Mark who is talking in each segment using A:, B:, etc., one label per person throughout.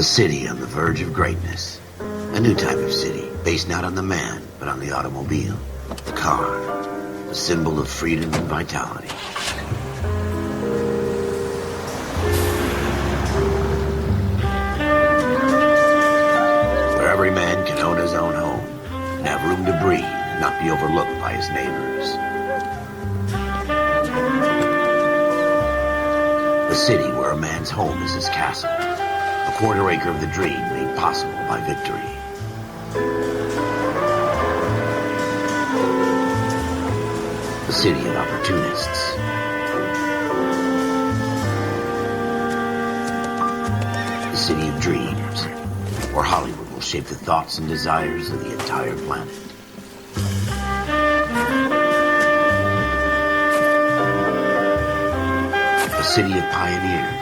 A: A city on the verge of greatness. A new type of city, based not on the man, but on the automobile. The car. The symbol of freedom and vitality. Where every man can own his own home and have room to breathe and not be overlooked by his neighbors. A city where a man's home is his castle. A quarter acre of the dream made possible by victory. A city of opportunists. A city of dreams, where Hollywood will shape the thoughts and desires of the entire planet. A city of pioneers.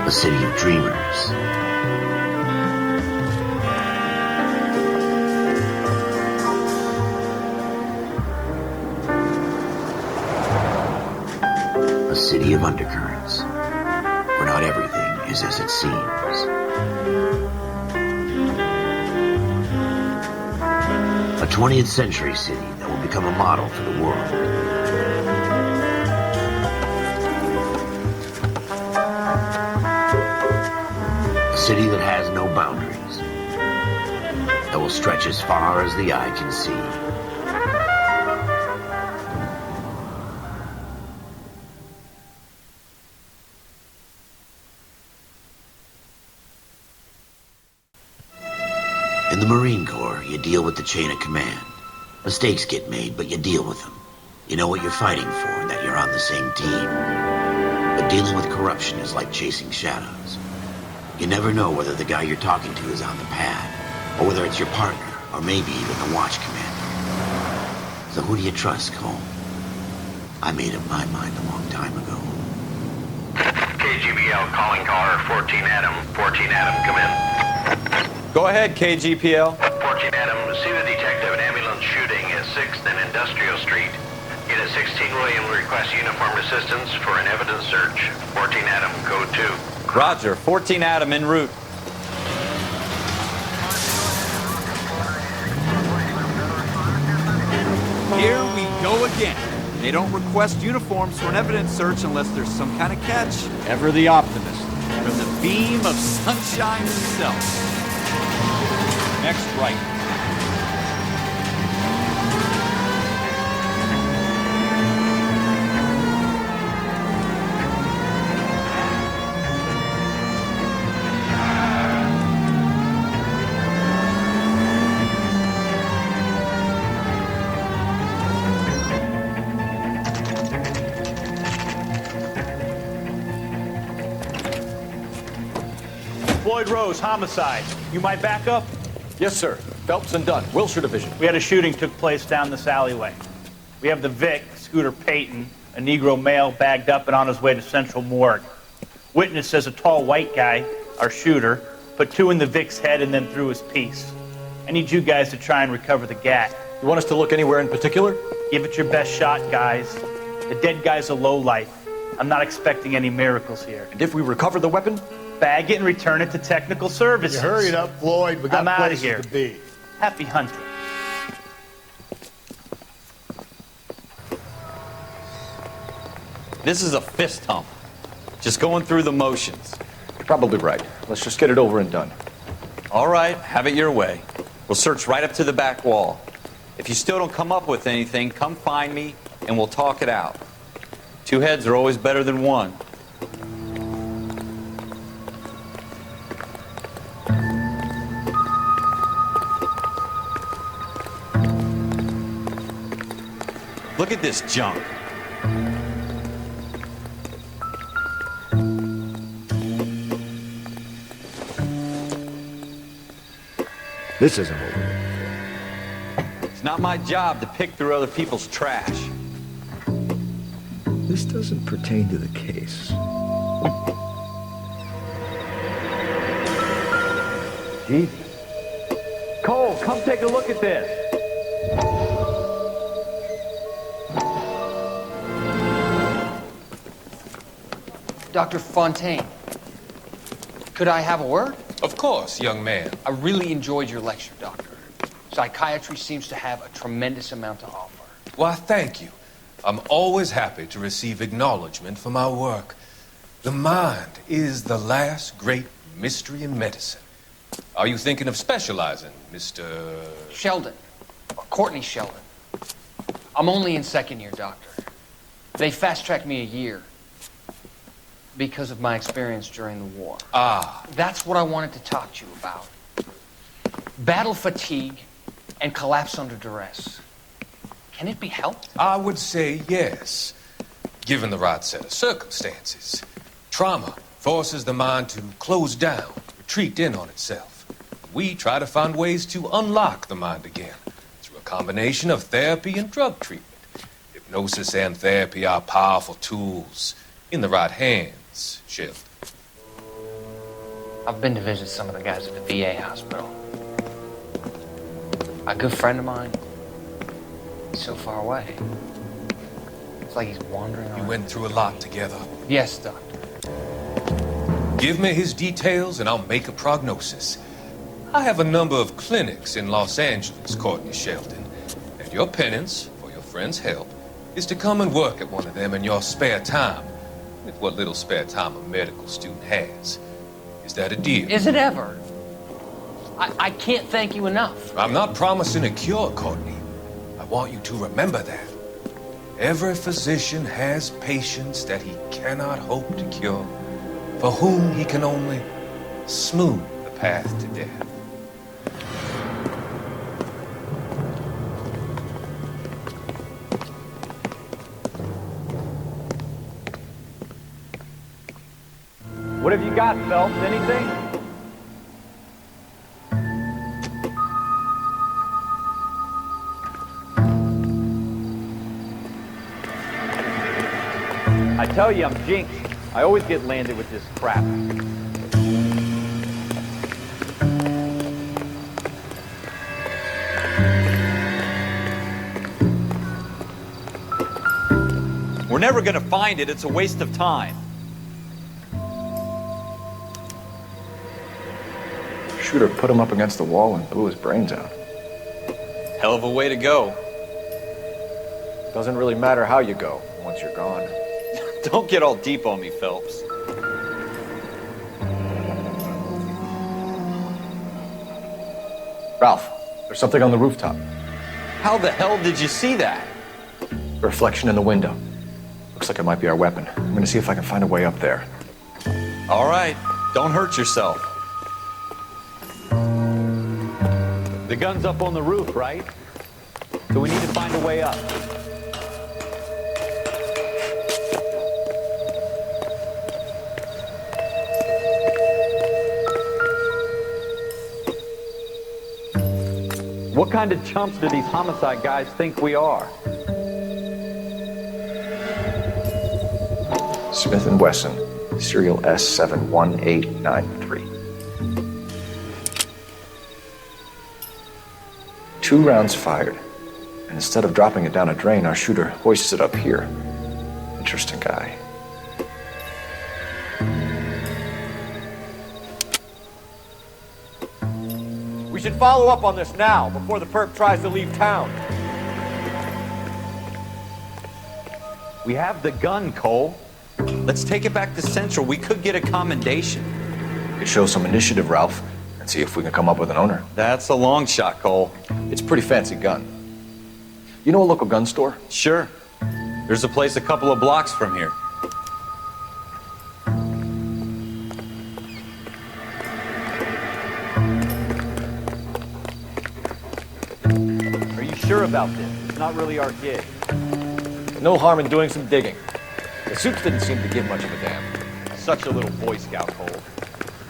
A: A city of dreamers. A city of undercurrents, where not everything is as it seems. A 20th century city that will become a model for the world. A city that has no boundaries, that will stretch as far as the eye can see. In the Marine Corps, you deal with the chain of command. Mistakes get made, but you deal with them. You know what you're fighting for and that you're on the same team. But dealing with corruption is like chasing shadows. You never know whether the guy you're talking to is on the pad, or whether it's your partner, or maybe even the watch commander. So who do you trust, Cole? I made up my mind a long time ago.
B: KGBL calling caller 14 Adam. 14 Adam, come in.
C: Go ahead, KGPL.
B: 14 Adam, see the detective, an ambulance shooting at 6th and Industrial Street. Unit 16 William requests uniformed assistance for an evidence search. 14 Adam, code 2.
C: Roger, 14 Adam en route.
D: Here we go again. They don't request uniforms for an evidence search unless there's some kind of catch. Ever the optimist. From the beam of sunshine himself. Next right.
E: Floyd Rose, homicide. You might back up?
F: Yes, sir. Phelps and Dunn, Wilshire Division.
E: We had a shooting took place down this alleyway. We have the Vic, Scooter Payton, a Negro male bagged up and on his way to Central Morgue. Witness says a tall white guy, our shooter, put 2 in the Vic's head and then threw his piece. I need you guys to try and recover the gat.
F: You want us to look anywhere in particular?
E: Give it your best shot, guys. The dead guy's a lowlife. I'm not expecting any miracles here.
F: And if we recover the weapon?
E: Bag it and return it to technical services.
G: You hurry it up, Floyd. We got
E: I'm outta
G: places
E: here.
G: to be.
E: Happy hunting.
C: This is a fist hump. Just going through the motions.
F: You're probably right. Let's just get it over and done.
C: All right, have it your way. We'll search right up to the back wall. If you still don't come up with anything, come find me and we'll talk it out. 2 heads are always better than 1. Look at this junk.
H: This isn't what we're looking for.
C: It's not my job to pick through other people's trash.
H: This doesn't pertain to the case.
G: Jesus. Cole, come take a look at this.
I: Dr. Fontaine, could I have a word?
J: Of course, young man.
I: I really enjoyed your lecture, Doctor. Psychiatry seems to have a tremendous amount to offer.
J: Why, thank you. I'm always happy to receive acknowledgement for my work. The mind is the last great mystery in medicine. Are you thinking of specializing, Mr.
I: Sheldon, or Courtney Sheldon. I'm only in second year, Doctor. They fast-tracked me a year because of my experience during the war.
J: Ah.
I: That's what I wanted to talk to you about. Battle fatigue and collapse under duress. Can it be helped?
J: I would say yes, given the right set of circumstances. Trauma forces the mind to close down, retreat in on itself. We try to find ways to unlock the mind again through a combination of therapy and drug treatment. Hypnosis and therapy are powerful tools in the right hands, Sheldon.
I: I've been to visit some of the guys at the VA hospital. A good friend of mine, he's so far away. It's like he's wandering around.
J: You went through a lot together.
I: Yes, Doctor.
J: Give me his details and I'll make a prognosis. I have a number of clinics in Los Angeles, Courtney Sheldon, and your penance, for your friend's help, is to come and work at one of them in your spare time, with what little spare time a medical student has. Is that a deal?
I: Is it ever? I can't thank you enough.
J: I'm not promising a cure, Courtney. I want you to remember that. Every physician has patients that he cannot hope to cure, for whom he can only smooth the path to death.
G: What have you got, Phelps? Anything? I tell you, I'm jinxed. I always get landed with this crap.
C: We're never gonna find it. It's a waste of time.
F: Shooter put him up against the wall and blew his brains out.
C: Hell of a way to go.
F: Doesn't really matter how you go once you're gone.
C: Don't get all deep on me, Phelps.
F: Ralph, there's something on the rooftop.
C: How the hell did you see that?
F: A reflection in the window. Looks like it might be our weapon. I'm gonna see if I can find a way up there.
C: All right, don't hurt yourself.
G: The gun's up on the roof, right? So we need to find a way up. What kind of chumps do these homicide guys think we are?
F: Smith & Wesson, serial S71893. 2 rounds fired, and instead of dropping it down a drain, our shooter hoists it up here. Interesting guy.
G: We should follow up on this now, before the perp tries to leave town. We have the gun, Cole.
C: Let's take it back to Central. We could get a commendation.
F: We could show some initiative, Ralph, and see if we can come up with an owner.
C: That's a long shot, Cole.
F: It's a pretty fancy gun. You know a local gun store?
C: Sure. There's a place a couple of blocks from here.
G: Are you sure about this? It's not really our gig.
F: No harm in doing some digging. The suits didn't seem to give much of a damn.
G: Such a little Boy Scout, Cole.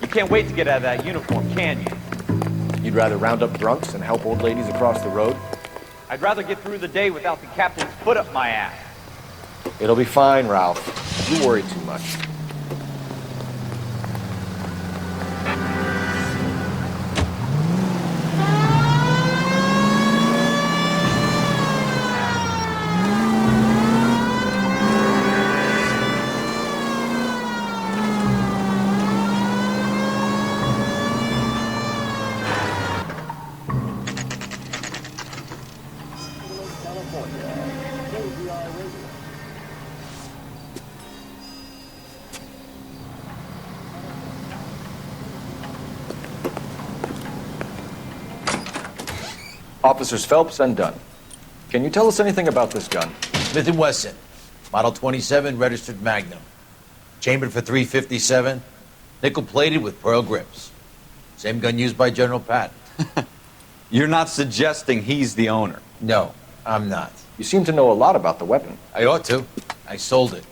G: You can't wait to get out of that uniform, can you?
F: You'd rather round up drunks and help old ladies across the road?
G: I'd rather get through the day without the captain's foot up my ass.
F: It'll be fine, Ralph. You worry too much. Officers Phelps and Dunn. Can you tell us anything about this gun?
K: Smith & Wesson, Model 27, registered Magnum. Chambered for .357, nickel-plated with pearl grips. Same gun used by General Patton.
C: You're not suggesting he's the owner?
K: No, I'm not.
F: You seem to know a lot about the weapon.
K: I ought to. I sold it.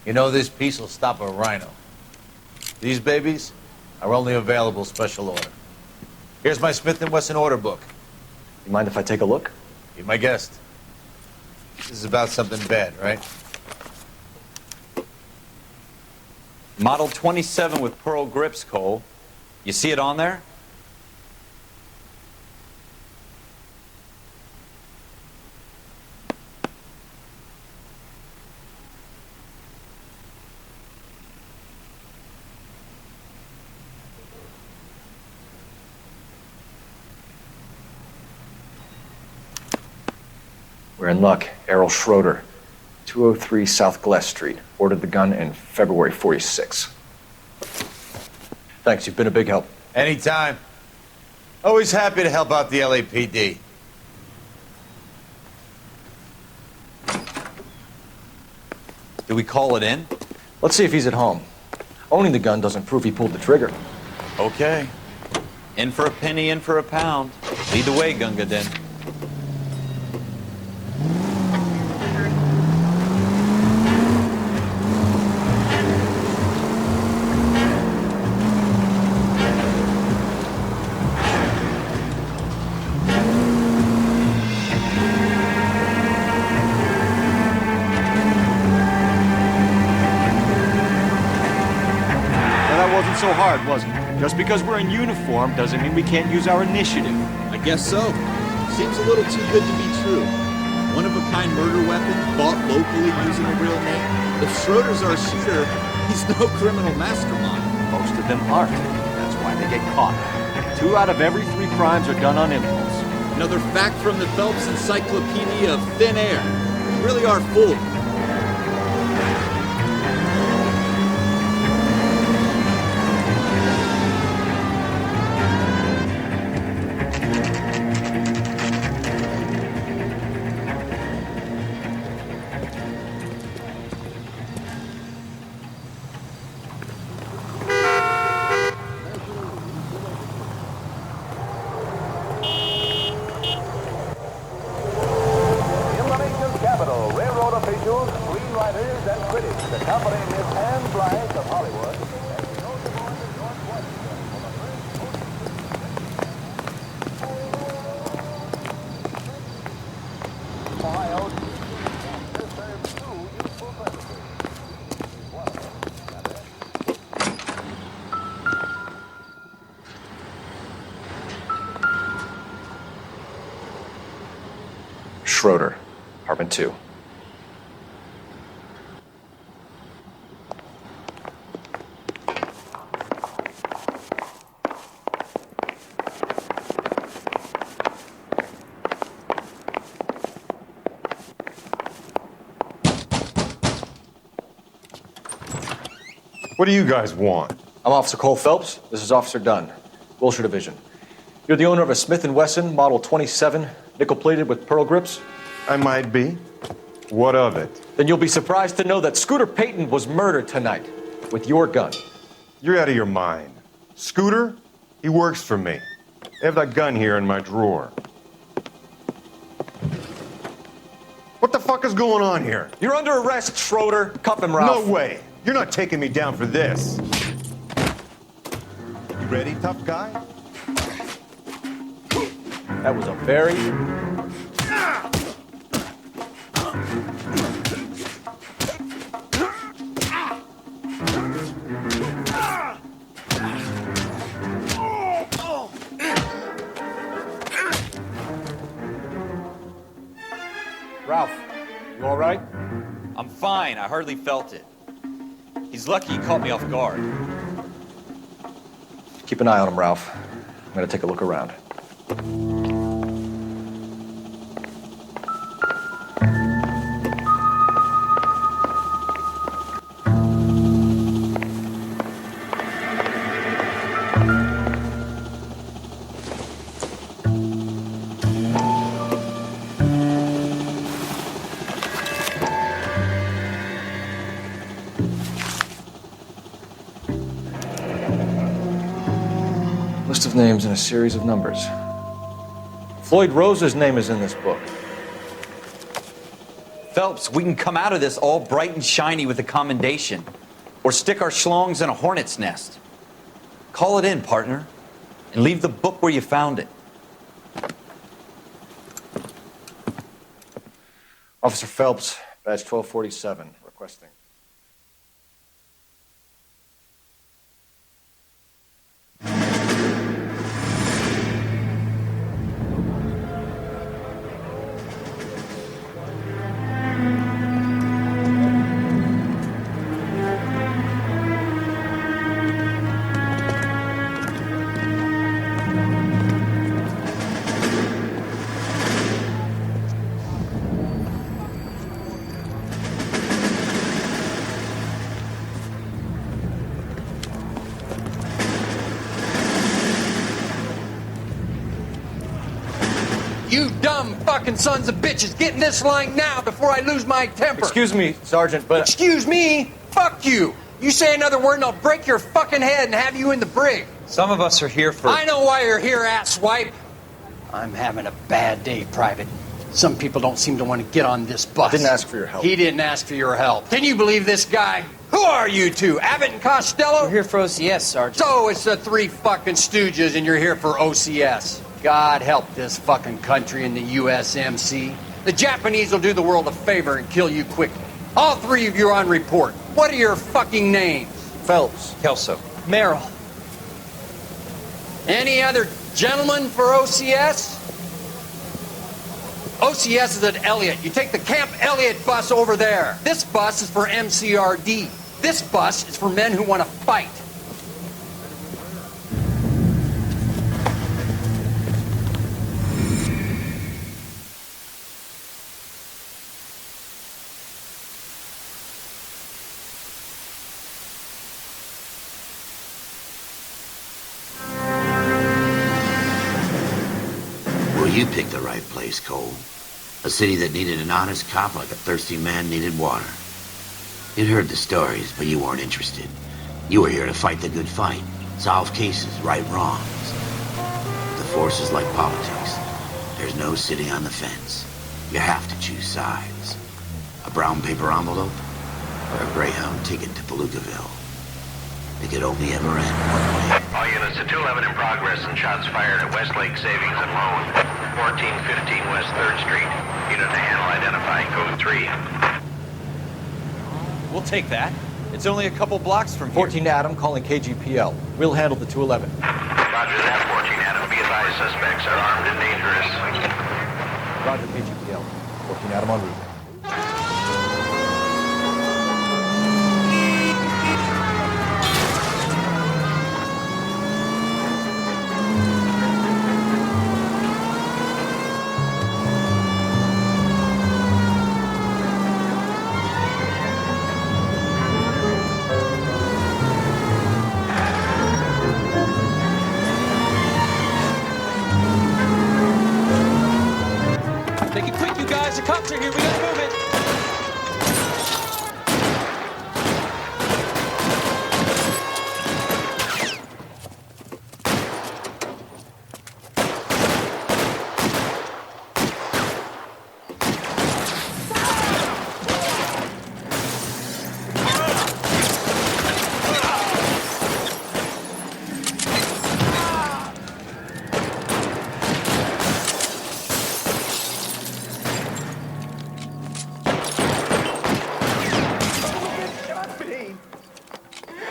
K: You know, this piece will stop a rhino. These babies are only available special order. Here's my Smith & Wesson order book.
F: You mind if I take a look?
K: Be my guest. This is about something bad, right?
C: Model 27 with pearl grips, Cole. You see it on there?
F: We're in luck. Errol Schroeder, 203 South Glass Street. Ordered the gun in February '46. Thanks, you've been a big help.
K: Anytime. Always happy to help out the LAPD.
C: Do we call it in?
F: Let's see if he's at home. Owning the gun doesn't prove he pulled the trigger.
C: Okay. In for a penny, in for a pound. Lead the way, Gunga Din.
D: So hard, wasn't it? Just because we're in uniform doesn't mean we can't use our initiative.
L: I guess so. Seems a little too good to be true. One-of-a-kind murder weapon, bought locally using a real name. If Schroeder's our shooter, he's no criminal mastermind.
D: Most of them aren't. That's why they get caught. 2 out of every 3 crimes are done on impulse.
L: Another fact from the Phelps Encyclopedia of Thin Air. We really are full.
F: Schroeder, apartment 2.
M: What do you guys want?
F: I'm Officer Cole Phelps. This is Officer Dunn, Wilshire Division. You're the owner of a Smith & Wesson Model 27, nickel-plated with pearl grips?
M: I might be. What of it?
F: Then you'll be surprised to know that Scooter Payton was murdered tonight with your gun.
M: You're out of your mind. Scooter? He works for me. I have that gun here in my drawer. What the fuck is going on here?
F: You're under arrest, Schroeder. Cuff him, Ralph.
M: No way. You're not taking me down for this. You ready, tough guy?
F: That was a very... Ralph, you all right?
C: I'm fine. I hardly felt it. He's lucky he caught me off guard.
F: Keep an eye on him, Ralph. I'm gonna take a look around. List of names and a series of numbers. Floyd Rose's name is in this book.
C: Phelps, we can come out of this all bright and shiny with a commendation. Or stick our schlongs in a hornet's nest. Call it in, partner. And leave the book where you found it.
F: Officer Phelps, badge 1247, requesting.
I: You dumb fucking sons of bitches, get in this line now before I lose my temper.
F: Excuse me, Sergeant, but...
I: Excuse me? Fuck you. You say another word and I'll break your fucking head and have you in the brig.
C: Some of us are here for...
I: I know why you're here, asswipe. I'm having a bad day, Private. Some people don't seem to want to get on this bus.
F: I didn't ask for your help.
I: He didn't ask for your help. Can you believe this guy? Who are you two? Abbott and Costello?
N: We're here for OCS, Sergeant.
I: So it's the three fucking stooges and you're here for OCS. God help this fucking country and the USMC. The Japanese will do the world a favor and kill you quickly. All three of you are on report. What are your fucking names?
F: Phelps.
C: Kelso.
N: Merrill.
I: Any other gentlemen for OCS? OCS is at Elliott. You take the Camp Elliott bus over there. This bus is for MCRD. This bus is for men who want to fight.
A: You picked the right place, Cole. A city that needed an honest cop like a thirsty man needed water. You'd heard the stories, but you weren't interested. You were here to fight the good fight, solve cases, right wrongs. The force is like politics. There's no sitting on the fence. You have to choose sides. A brown paper envelope or a Greyhound ticket to Palookaville. It could only ever end one way.
B: All units to 211 in progress and shots fired at Westlake Savings and Loan, 1415 West 3rd Street. Unit to handle identify, code 3.
C: We'll take that. It's only a couple blocks from here.
F: 14 Adam calling KGPL. We'll handle the 211.
B: Roger that, 14 Adam. Be advised, suspects are armed and dangerous.
F: Roger, KGPL. 14 Adam en route.
I: Make it quick, you guys. The cops are here. We gotta move it.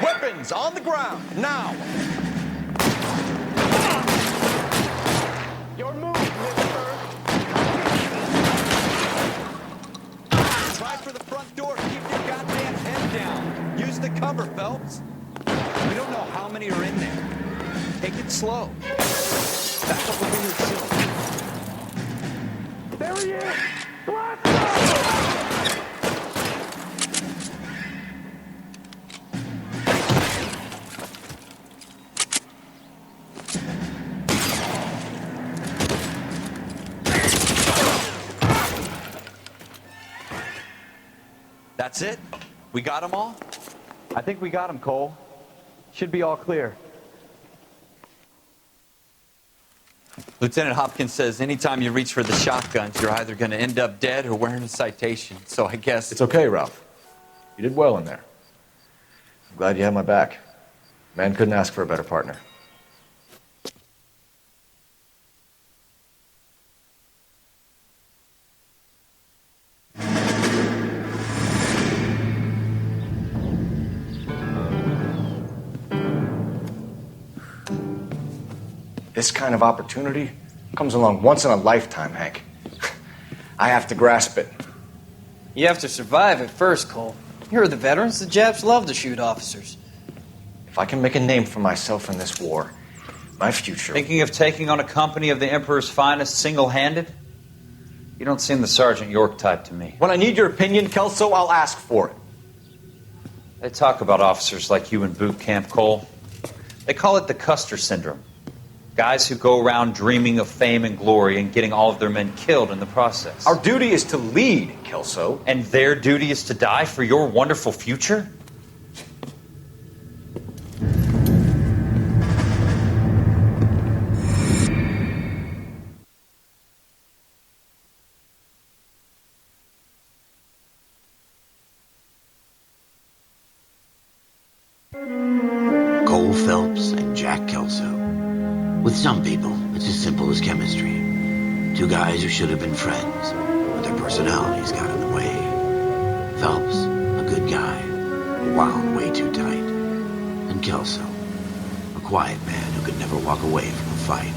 C: Weapons on the ground, now!
B: You're moving, mister.
C: Try for the front door. Keep your goddamn head down. Use the cover, Phelps. We don't know how many are in there. Take it slow. Back up over your sill.
B: There he is! Blast him!
C: That's it? We got them all? I think we got them, Cole. Should be all clear. Lieutenant Hopkins says anytime you reach for the shotguns, you're either going to end up dead or wearing a citation. So I guess...
F: It's okay, Ralph. You did well in there. I'm glad you had my back. Man couldn't ask for a better partner. This kind of opportunity comes along once in a lifetime, Hank. I have to grasp it.
N: You have to survive it first, Cole. Here are the veterans. The Japs love to shoot officers.
F: If I can make a name for myself in this war, my future...
C: Thinking of taking on a company of the Emperor's finest single-handed? You don't seem the Sergeant York type to me.
F: When I need your opinion, Kelso, I'll ask for it.
C: They talk about officers like you in boot camp, Cole. They call it the Custer syndrome. Guys who go around dreaming of fame and glory and getting all of their men killed in the process.
F: Our duty is to lead, Kelso.
C: And their duty is to die for your wonderful future?
A: Cole Phelps and Jack Kelso. With some people, it's as simple as chemistry. Two guys who should have been friends, but their personalities got in the way. Phelps, a good guy, wound way too tight. And Kelso, a quiet man who could never walk away from a fight.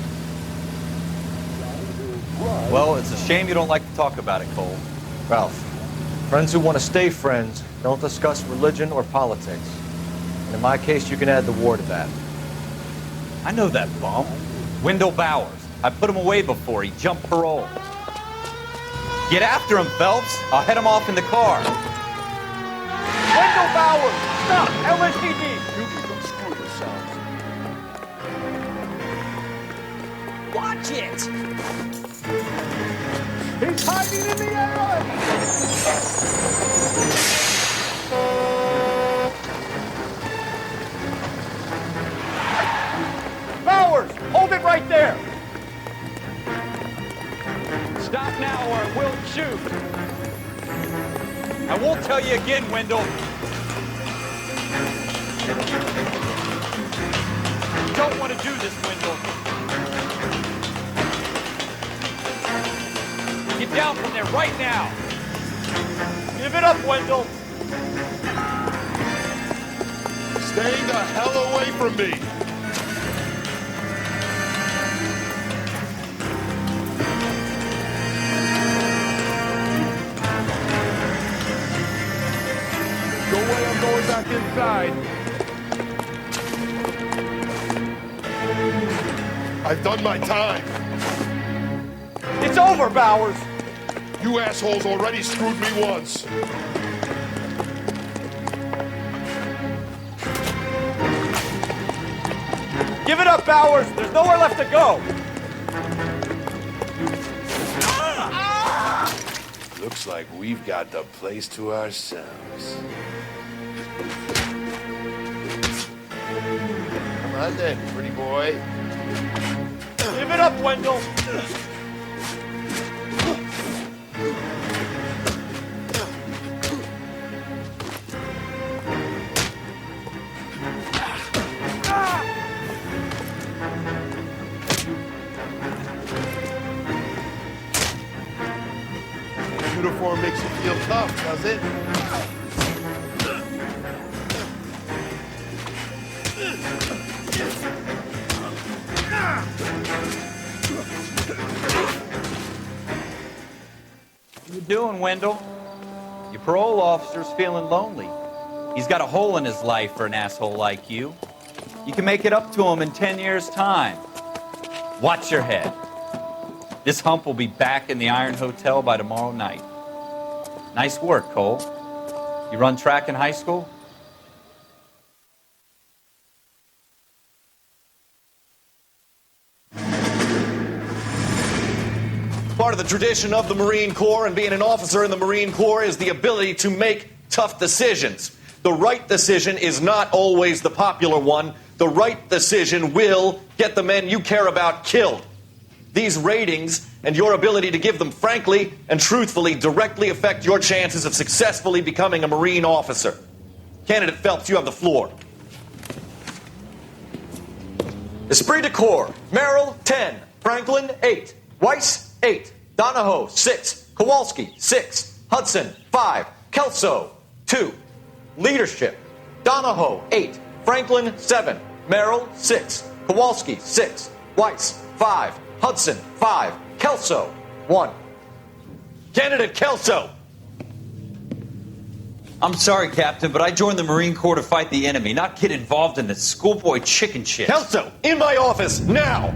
C: Well, it's a shame you don't like to talk about it, Cole.
F: Ralph, friends who want to stay friends don't discuss religion or politics. And in my case, you can add the war to that.
C: I know that bum. Wendell Bowers. I put him away before. He jumped parole. Get after him, Phelps. I'll head him off in the car.
F: Wendell Bowers! Stop! LSPD! You can go screw yourselves.
N: Watch it!
F: He's hiding in the alley! Bowers! Hold it right there!
C: Stop now or I will shoot. I won't tell you again, Wendell. You don't want to do this, Wendell. Get down from there right now.
F: Give it up, Wendell!
M: Stay the hell away from me! Go away, I'm going back inside. I've done my time.
F: It's over, Bowers!
M: You assholes already screwed me once.
F: Give it up, Bowers! There's nowhere left to go!
M: Looks like we've got the place to ourselves. Come on then, pretty boy.
F: Give it up, Wendell!
M: Uniform makes you feel tough, does it?
C: What you doing, Wendell? Your parole officer's feeling lonely. He's got a hole in his life for an asshole like you. You can make it up to him in 10 years' time. Watch your head. This hump will be back in the Iron Hotel by tomorrow night. Nice work, Cole. You run track in high school?
O: Part of the tradition of the Marine Corps and being an officer in the Marine Corps is the ability to make tough decisions. The right decision is not always the popular one. The right decision will get the men you care about killed. These ratings and your ability to give them frankly and truthfully directly affect your chances of successfully becoming a Marine officer. Candidate Phelps, you have the floor. Esprit de Corps, Merrill, 10. Franklin, 8. Weiss, 8. Donahoe, 6. Kowalski, 6. Hudson, 5. Kelso, 2. Leadership, Donahoe, 8. Franklin, 7. Merrill, 6. Kowalski, 6. Weiss, 5. Hudson, 5. Kelso, 1. Candidate Kelso!
C: I'm sorry, Captain, but I joined the Marine Corps to fight the enemy, not get involved in this schoolboy chicken shit.
O: Kelso, in my office, now!